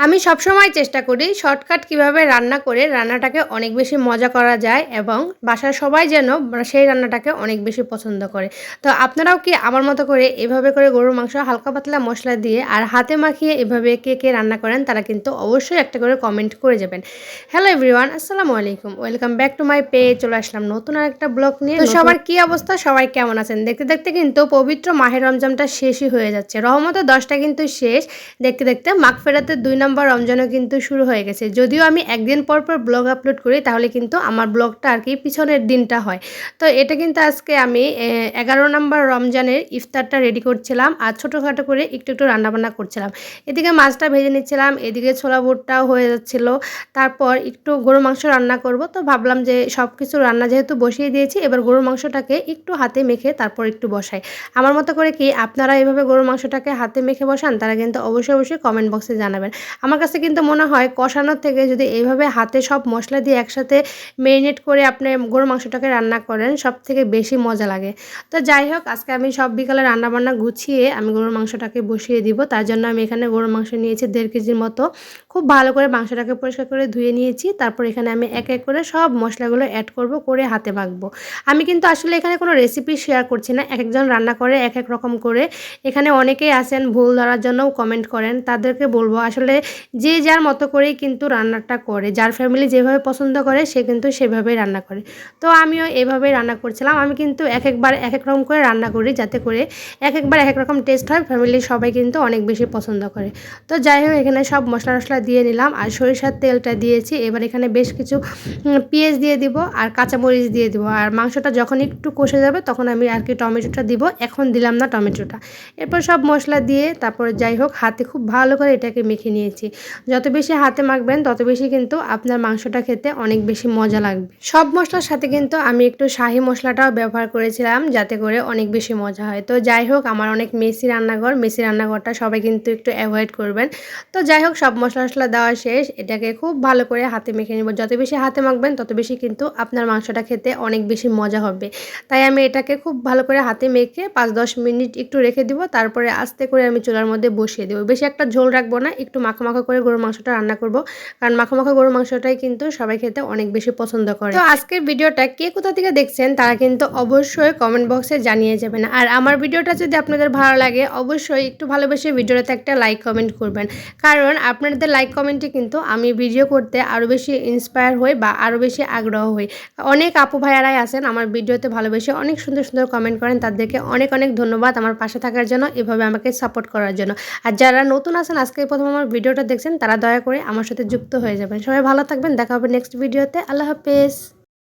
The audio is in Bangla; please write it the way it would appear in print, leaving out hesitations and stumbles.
আমি সবসময় চেষ্টা করি শর্টকাট কিভাবে রান্না করে রান্নাটাকে অনেক বেশি মজা করা যায় এবং বাসার সবাই যেন সেই রান্নাটাকে অনেক বেশি পছন্দ করে। তো আপনারাও কি আমার মতো করে এভাবে করে গরুর মাংস হালকা পাতলা মশলা দিয়ে আর হাতে মাখিয়ে এভাবে কে রান্না করেন তারা কিন্তু অবশ্যই একটা করে কমেন্ট করে যাবেন। হ্যালো এভরিওয়ান, আসসালামু আলাইকুম, welcome back to my page. চলে আসলাম নতুন আরেকটা ব্লগ নিয়ে। তো সবার কি অবস্থা, সবাই কেমন আছেন? দেখতে দেখতে কিন্তু পবিত্র মাহের রমজানটা শেষই হয়ে যাচ্ছে। রহমতের 10টা কিন্তু শেষ। দেখতে দেখতে মাগফিরাতের 2 নম্বর রমজানও কিন্তু শুরু হয়ে গেছে। যদিও আমি একদিন পর পর ব্লগ আপলোড করি তাহলে কিন্তু আমার ব্লগটা আর কি পিছনের দিনটা হয়। তো এটা কিন্তু আজকে আমি 11 নম্বর রমজানের ইফতারটা রেডি করছিলাম আর ছোটোখাটো করে একটু রান্নাবান্না করছিলাম। এদিকে মাছটা ভেজে নিচ্ছিলাম, এদিকে ছোলা বুটটাও হয়ে যাচ্ছিল। তারপর একটু গরুর মাংস রান্না করব, তো ভাবলাম যে সব কিছু রান্না যেহেতু বসিয়ে দিয়েছি এবার গরুর মাংসটাকে একটু হাতে মেখে তারপর একটু বসাই। আমার মতো করে কি আপনারা এভাবে গরুর মাংসটাকে হাতে মেখে বসান? তারা কিন্তু অবশ্যই কমেন্ট বক্সে জানাবেন। আমার কাছে কিন্তু মনে হয় কষানোর থেকে যদি এইভাবে হাতে সব মশলা দিয়ে একসাথে মেরিনেট করে আপনি গরুর মাংসটাকে রান্না করেন সবথেকে বেশি মজা লাগে। তো যাই হোক, আজকে আমি সব বিকালে রান্নাবান্না গুছিয়ে আমি গরুর মাংসটাকে বসিয়ে দিব। তার জন্য আমি এখানে গরুর মাংস নিয়েছি 1.5 কেজির মতো। খুব ভালো করে মাংসটাকে পরিষ্কার করে ধুয়ে নিয়েছি। তারপর এখানে আমি এক এক করে সব মশলাগুলো অ্যাড করব, করে হাতে মাখবো। আমি কিন্তু আসলে এখানে কোনো রেসিপি শেয়ার করছি না, এক একজন রান্না করে এক এক রকম করে। এখানে অনেকেই আছেন ভুল ধরার জন্যও কমেন্ট করেন, তাদেরকে বলবো আসলে যে যার মতো করেই কিন্তু রান্নাটা করে, যার ফ্যামিলি যেভাবে পছন্দ করে সে কিন্তু সেভাবেই রান্না করে। তো আমিও এভাবেই রান্না করছিলাম। আমি কিন্তু একবার এক এক রকম করে রান্না করি যাতে করে একবার এক এক রকম টেস্ট হয়, ফ্যামিলির সবাই কিন্তু অনেক বেশি পছন্দ করে। তো যাই হোক, এখানে সব মশলা টশলা দিয়ে নিলাম আর সরিষার তেলটা দিয়েছি। এবার এখানে বেশ কিছু পেঁয়াজ দিয়ে দিব আর কাঁচামরিচ দিয়ে দিব। আর মাংসটা যখন একটু কষে যাবে তখন আমি আর কি টমেটোটা দিব, এখন দিলাম না টমেটোটা। এরপর সব মশলা দিয়ে তারপর যাই হোক হাতে খুব ভালো করে এটাকে মেখে নিয়েছি। যত বেশি হাতে মাখবেন তত বেশি কিন্তু আপনার মাংসটা খেতে অনেক বেশি মজা লাগবে। সব মশলার সাথে কিন্তু আমি একটু শাহি মশলাটাও ব্যবহার করেছিলাম যাতে করে অনেক বেশি মজা হয়। তো যাই হোক, আমার অনেক মেসি রান্নাঘরটা সবাই কিন্তু একটু অ্যাভয়েড করবেন। তো যাই হোক, সব মশলা টশলা দেওয়া শেষ, এটাকে খুব ভালো করে হাতে মেখে নেব। যত বেশি হাতে মাখবেন তত বেশি কিন্তু আপনার মাংসটা খেতে অনেক বেশি মজা হবে। তাই আমি এটাকে খুব ভালো করে হাতে মেখে 5-10 মিনিট একটু রেখে দিব। তারপরে আস্তে করে আমি চুলার মধ্যে বসিয়ে দেবো। বেশি একটা ঝোল রাখবো না, একটু মাখা মাখা করে গরুর মাংসটা রান্না করব, কারণ মাখা মাখা গরুর মাংসটাই কিন্তু সবাই খেতে অনেক বেশি পছন্দ করে। তো আজকের ভিডিওটা কে কোথা থেকে দেখছেন তারা কিন্তু অবশ্যই কমেন্ট বক্সে জানিয়ে যাবেন। আর আমার ভিডিওটা যদি আপনাদের ভালো লাগে অবশ্যই একটু ভালোবেসে ভিডিওটাতে একটা লাইক কমেন্ট করবেন, কারণ আপনাদের লাইক কমেন্টে কিন্তু আমি ভিডিও করতে আরও বেশি ইন্সপায়ার হই বা আরও বেশি আগ্রহ হই। অনেক আপু ভাইয়ারাই আছেন আমার ভিডিওতে ভালোবেসে অনেক সুন্দর সুন্দর কমেন্ট করেন, তাদেরকে অনেক অনেক ধন্যবাদ আমার পাশে থাকার জন্য, এভাবে আমাকে সাপোর্ট করার জন্য। আর যারা নতুন আছেন আজকে প্রথম আমার ভিডিওটা দেখছেন তারা দয়া করে আমার সাথে যুক্ত হয়ে যাবেন। সবাই ভালো থাকবেন, দেখা হবে নেক্সট ভিডিওতে। আল্লাহ হাফেজ।